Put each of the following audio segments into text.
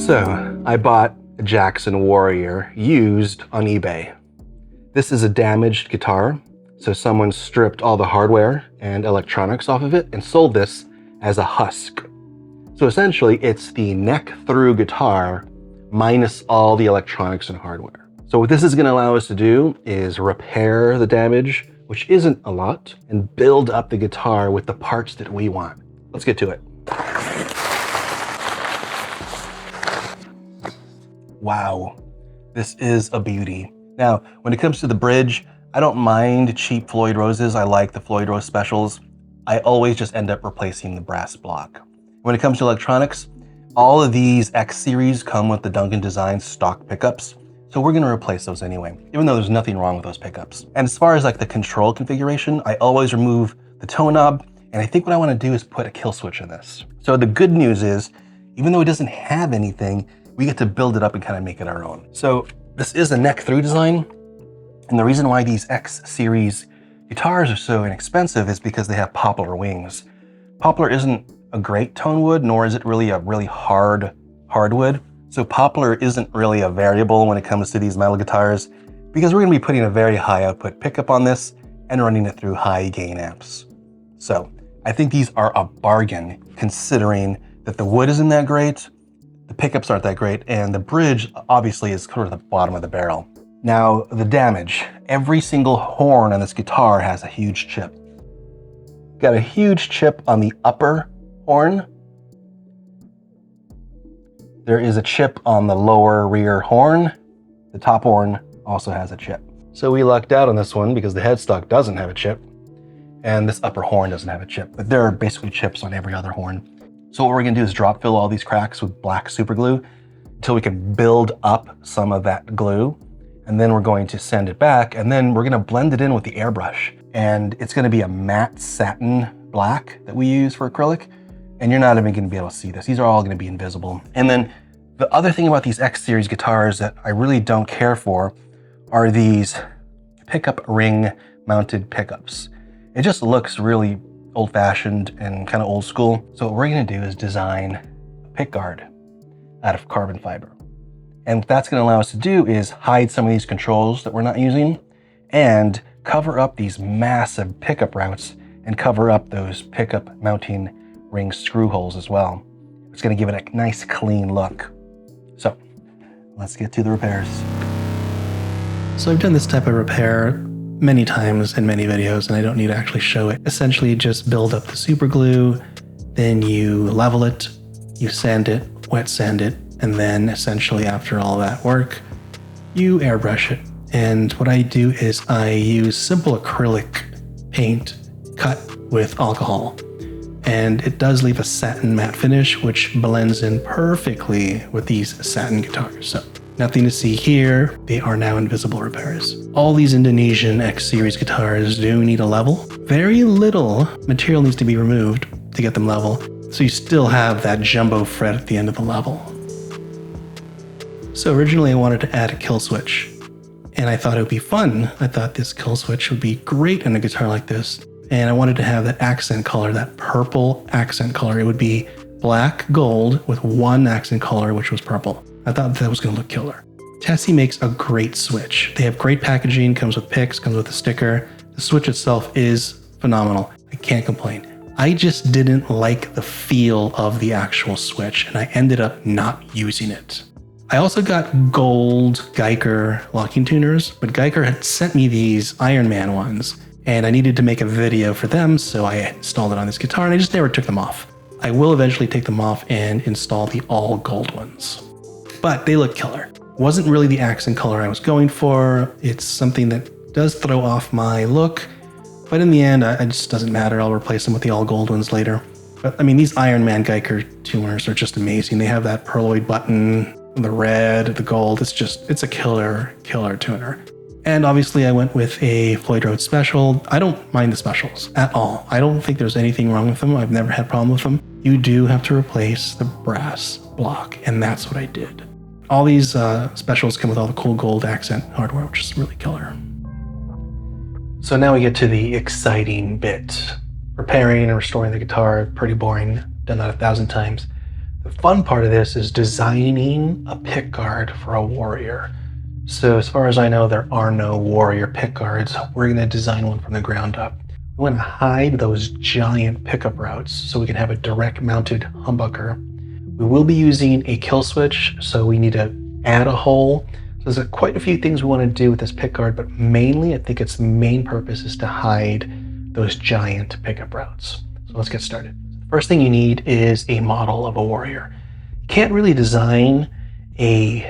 So, I bought a Jackson Warrior used on eBay. This is a damaged guitar, so someone stripped all the hardware and electronics off of it and sold this as a husk. So essentially, it's the neck-through guitar minus all the electronics and hardware. So what this is going to allow us to do is repair the damage, which isn't a lot, and build up the guitar with the parts that we want. Let's get to it. Wow, this is a beauty. Now, when it comes to the bridge, I don't mind cheap Floyd Roses. I like the Floyd Rose specials. I always just end up replacing the brass block. When it comes to electronics, all of these X series come with the Duncan Design stock pickups. So we're gonna replace those anyway, even though there's nothing wrong with those pickups. And as far as like the control configuration, I always remove the tone knob. And I think what I wanna do is put a kill switch in this. So the good news is, even though it doesn't have anything, we get to build it up and kind of make it our own. So this is a neck through design. And the reason why these X series guitars are so inexpensive is because they have poplar wings. Poplar isn't a great tone wood, nor is it really a really hardwood. So poplar isn't really a variable when it comes to these metal guitars, because we're gonna be putting a very high output pickup on this and running it through high gain amps. So I think these are a bargain, considering that the wood isn't that great, the pickups aren't that great, and the bridge obviously is sort of the bottom of the barrel. Now, the damage. Every single horn on this guitar has a huge chip. Got a huge chip on the upper horn. There is a chip on the lower rear horn. The top horn also has a chip. So we lucked out on this one because the headstock doesn't have a chip, and this upper horn doesn't have a chip, but there are basically chips on every other horn. So what we're gonna do is drop fill all these cracks with black super glue until we can build up some of that glue. And then we're going to send it back, and then we're gonna blend it in with the airbrush. And it's gonna be a matte satin black that we use for acrylic. And you're not even gonna be able to see this. These are all gonna be invisible. And then the other thing about these X series guitars that I really don't care for are these pickup ring mounted pickups. It just looks really old-fashioned and kind of old school. So what we're gonna do is design a pickguard out of carbon fiber. And what that's gonna allow us to do is hide some of these controls that we're not using and cover up these massive pickup routes and cover up those pickup mounting ring screw holes as well. It's gonna give it a nice clean look. So let's get to the repairs. So I've done this type of repair many times in many videos, and I don't need to actually show it. Essentially just build up the super glue, then you level it, you sand it, wet sand it, and then essentially after all that work, you airbrush it. And what I do is I use simple acrylic paint cut with alcohol. And it does leave a satin matte finish, which blends in perfectly with these satin guitars. So nothing to see here. They are now invisible repairs. All these Indonesian X series guitars do need a level. Very little material needs to be removed to get them level. So you still have that jumbo fret at the end of the level. So originally I wanted to add a kill switch, and I thought it would be fun. I thought this kill switch would be great in a guitar like this. And I wanted to have that accent color, that purple accent color. It would be black gold with one accent color, which was purple. I thought that was gonna look killer. Tessie makes a great switch. They have great packaging, comes with picks, comes with a sticker. The switch itself is phenomenal. I can't complain. I just didn't like the feel of the actual switch, and I ended up not using it. I also got gold Geiger locking tuners, but Geiger had sent me these Iron Man ones, and I needed to make a video for them, so I installed it on this guitar, and I just never took them off. I will eventually take them off and install the all gold ones. But they look killer. Wasn't really the accent color I was going for. It's something that does throw off my look, but in the end, it just doesn't matter. I'll replace them with the all gold ones later. But I mean, these Iron Man Geiger tuners are just amazing. They have that pearloid button, the red, the gold. It's a killer tuner. And obviously I went with a Floyd Rose special. I don't mind the specials at all. I don't think there's anything wrong with them. I've never had a problem with them. You do have to replace the brass block, and that's what I did. All these specials come with all the cool gold accent hardware, which is really killer. So now we get to the exciting bit. Repairing and restoring the guitar, pretty boring. Done that 1,000 times. The fun part of this is designing a pickguard for a warrior. So as far as I know, there are no warrior pickguards. We're going to design one from the ground up. We want to hide those giant pickup routes so we can have a direct mounted humbucker. We will be using a kill switch, so we need to add a hole. So there's quite a few things we want to do with this pickguard, but mainly I think its main purpose is to hide those giant pickup routes. So let's get started. First thing you need is a model of a warrior. You can't really design a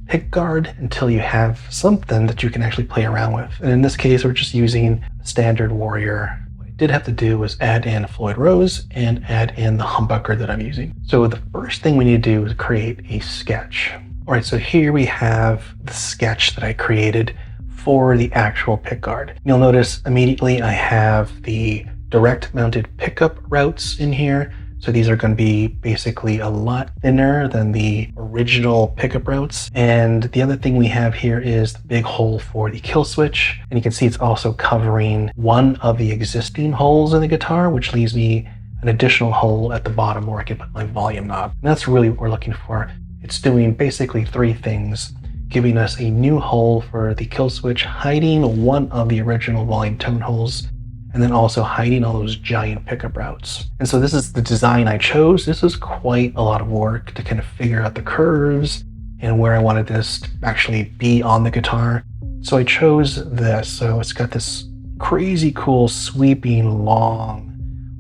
pickguard until you have something that you can actually play around with. And in this case, we're just using a standard warrior. What I did have to do was add in a Floyd Rose and add in the humbucker that I'm using. So the first thing we need to do is create a sketch. All right, so here we have the sketch that I created for the actual pickguard. You'll notice immediately I have the direct mounted pickup routes in here. So these are going to be basically a lot thinner than the original pickup routes. And the other thing we have here is the big hole for the kill switch. And you can see it's also covering one of the existing holes in the guitar, which leaves me an additional hole at the bottom where I can put my volume knob. And that's really what we're looking for. It's doing basically three things, giving us a new hole for the kill switch, hiding one of the original volume tone holes, and then also hiding all those giant pickup routes. And so this is the design I chose. This is quite a lot of work to kind of figure out the curves and where I wanted this to actually be on the guitar. So I chose this. So it's got this crazy cool sweeping long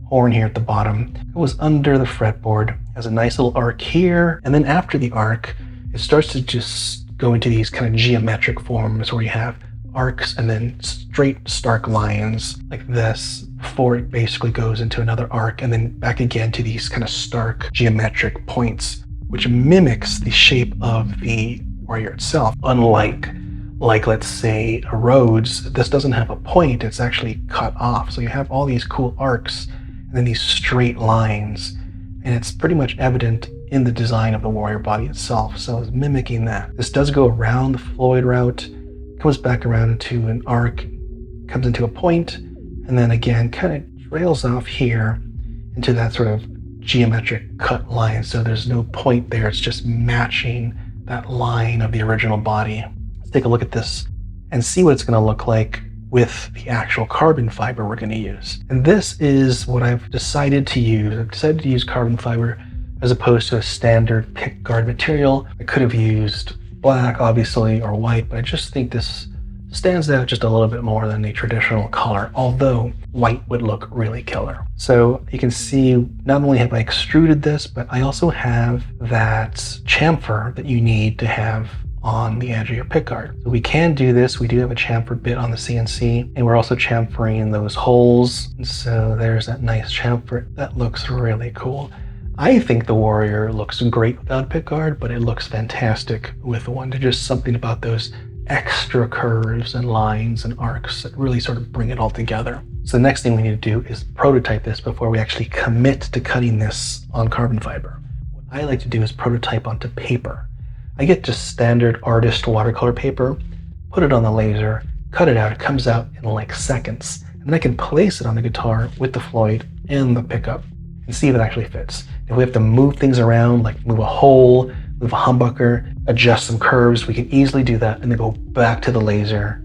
horn here at the bottom. It was under the fretboard. It has a nice little arc here. And then after the arc, it starts to just go into these kind of geometric forms where you have arcs and then straight stark lines like this before it basically goes into another arc and then back again to these kind of stark geometric points, which mimics the shape of the warrior itself. Unlike, let's say, a Rhodes, this doesn't have a point, it's actually cut off. So you have all these cool arcs and then these straight lines, and it's pretty much evident in the design of the warrior body itself. So it's mimicking that. This does go around the Floyd route, comes back around into an arc, comes into a point, and then again kind of trails off here into that sort of geometric cut line. So there's no point there, it's just matching that line of the original body. Let's take a look at this and see what it's going to look like with the actual carbon fiber we're going to use. And this is what I've decided to use. I've decided to use carbon fiber as opposed to a standard pickguard material. I could have used black, obviously, or white, but I just think this stands out just a little bit more than the traditional color, although white would look really killer. So you can see, not only have I extruded this, but I also have that chamfer that you need to have on the edge of your pickguard. So we can do this. We do have a chamfer bit on the CNC, and we're also chamfering those holes. And so there's that nice chamfer. That looks really cool. I think the Warrior looks great without a pickguard, but it looks fantastic with one. There's just something about those extra curves and lines and arcs that really sort of bring it all together. So the next thing we need to do is prototype this before we actually commit to cutting this on carbon fiber. What I like to do is prototype onto paper. I get just standard artist watercolor paper, put it on the laser, cut it out. It comes out in like seconds. And then I can place it on the guitar with the Floyd and the pickup and see if it actually fits. If we have to move things around, like move a hole, move a humbucker, adjust some curves, we can easily do that and then go back to the laser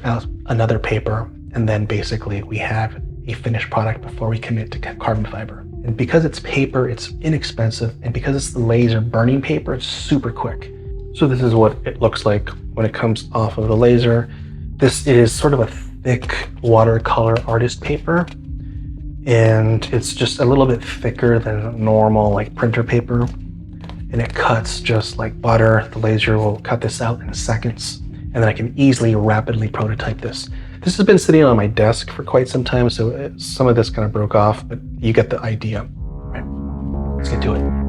out another paper, and then basically we have a finished product before we commit to carbon fiber. And because it's paper, it's inexpensive, and because it's the laser burning paper, it's super quick. So this is what it looks like when it comes off of the laser. This is sort of a thick watercolor artist paper, and it's just a little bit thicker than normal like printer paper, and it cuts just like butter. The laser will cut this out in seconds, and then I can easily rapidly prototype this. This has been sitting on my desk for quite some time, so some of this kind of broke off, but you get the idea. All right, let's get to it.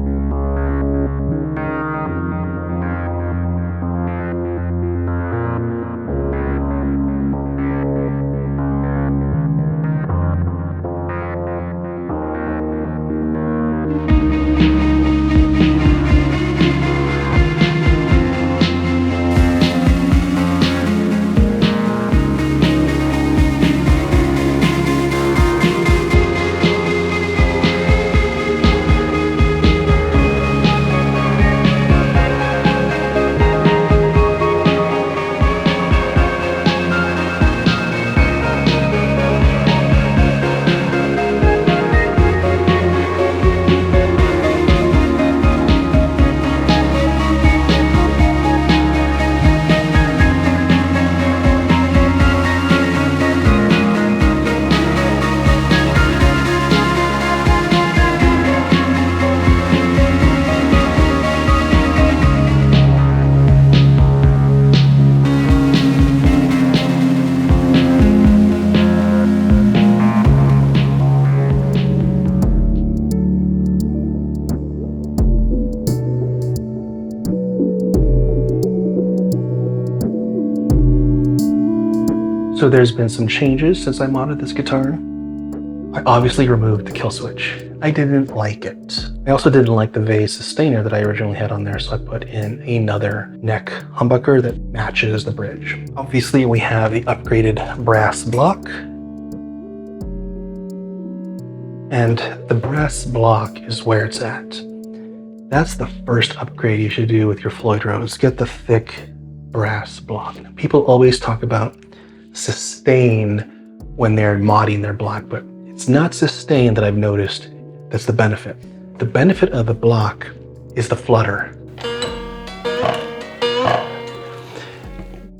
So there's been some changes since I modded this guitar. I obviously removed the kill switch. I didn't like it. I also didn't like the vase sustainer that I originally had on there, so I put in another neck humbucker that matches the bridge. Obviously, we have the upgraded brass block. And the brass block is where it's at. That's the first upgrade you should do with your Floyd Rose. Get the thick brass block. People always talk about sustain when they're modding their block, but it's not sustain that I've noticed that's the benefit. The benefit of the block is the flutter.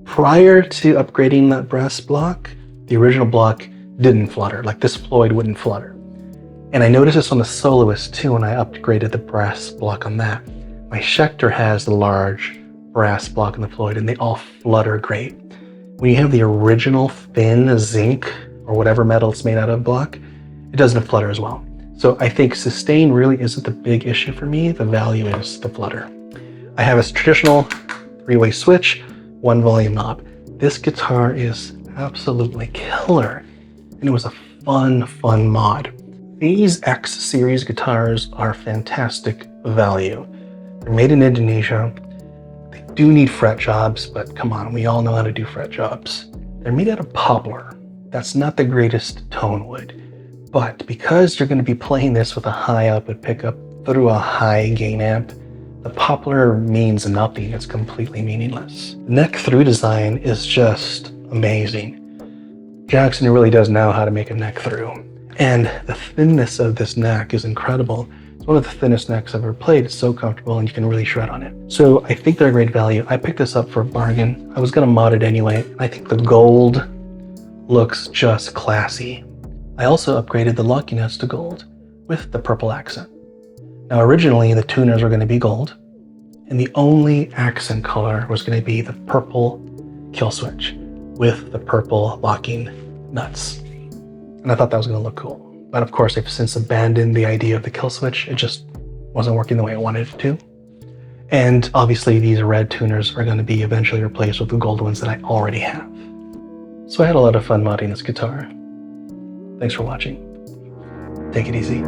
Prior to upgrading that brass block, the original block didn't flutter, like this Floyd wouldn't flutter. And I noticed this on the Soloist too when I upgraded the brass block on that. My Schecter has the large brass block in the Floyd and they all flutter great. When you have the original thin zinc or whatever metal it's made out of block, it doesn't flutter as well. So I think sustain really isn't the big issue for me. The value is the flutter. I have a traditional 3-way switch, 1 volume knob. This guitar is absolutely killer. And it was a fun mod. These X series guitars are fantastic value. They're made in Indonesia. They do need fret jobs, but come on, we all know how to do fret jobs. They're made out of poplar. That's not the greatest tone wood, but because you're going to be playing this with a high output pickup through a high gain amp, the poplar means nothing. It's completely meaningless. The neck through design is just amazing. Jackson really does know how to make a neck through. And the thinness of this neck is incredible. It's one of the thinnest necks I've ever played. It's so comfortable and you can really shred on it. So I think they're a great value. I picked this up for a bargain. I was gonna mod it anyway. I think the gold looks just classy. I also upgraded the locking nuts to gold with the purple accent. Now originally the tuners were gonna be gold and the only accent color was gonna be the purple kill switch with the purple locking nuts. And I thought that was going to look cool. But of course, they've since abandoned the idea of the kill switch. It just wasn't working the way I wanted it to. And obviously, these red tuners are going to be eventually replaced with the gold ones that I already have. So I had a lot of fun modding this guitar. Thanks for watching. Take it easy.